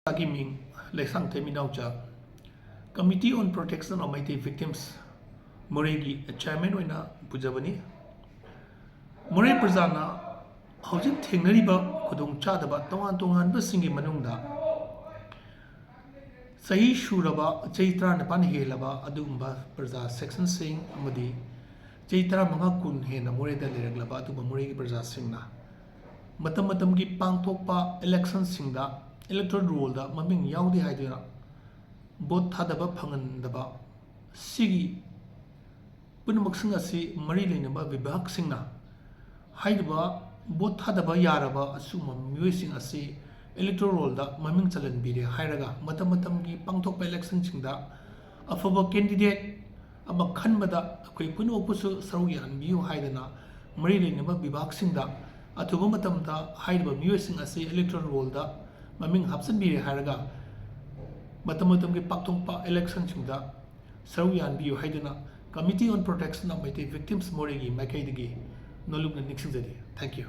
की मिंग लेसांग थेमिनाउचा committee on protection of Meitei victims मोरेगी चेयरमैन ओइना पुजबनी मोरे प्रजाना हौजिक थेंगनरिबा खुदुंग चादबा तोंगान तोंगान बसिंगी मनुंगदा सही शुरबा चैत्रा नपान हेलबा अदुगुंबा प्रजा सेक्शन सिंग अमदी चैत्रा मंगा कुन हेना मोरेदा लेरगलबा अदुबा मोरेगी प्रजा सिंगना मतम मतम की पांगथोकपा इलेक्शन सिंगदा इलेक्टोरल रोल ममिंग याउदे हाइदुना बोट थादबा फंगनदबा सिगी पुनमक्सिंग असी मरी लेनबा विभाग सिंगना हाइदबा बोट थादबा यारबा असुम मियोइसिंग असी इलेक्टोरल रोल ममिंग चलन बिरे हाइरगा मतम मतम की पांगथोकपा इलेक्शन सिंगदा अफबा कैंडिडेट अमा खनबदा अखोई पुनोपुसु सरु यानबियु हाइदना मरी लेनबा विभाग सिंगदा अथुबा मतमदा हाइदबा मियोइसिंग असी इलेक्टोरल रोल ममिंग हापसन बिरे हारगा मतम मतम के पाक्थोंपा इलेक्शन सिंगदा सरु यानबियु हाइदना committee on protection of Meitei victims मोरेगी माइकैदगी नोलुगना निक्सिंजरी thank you.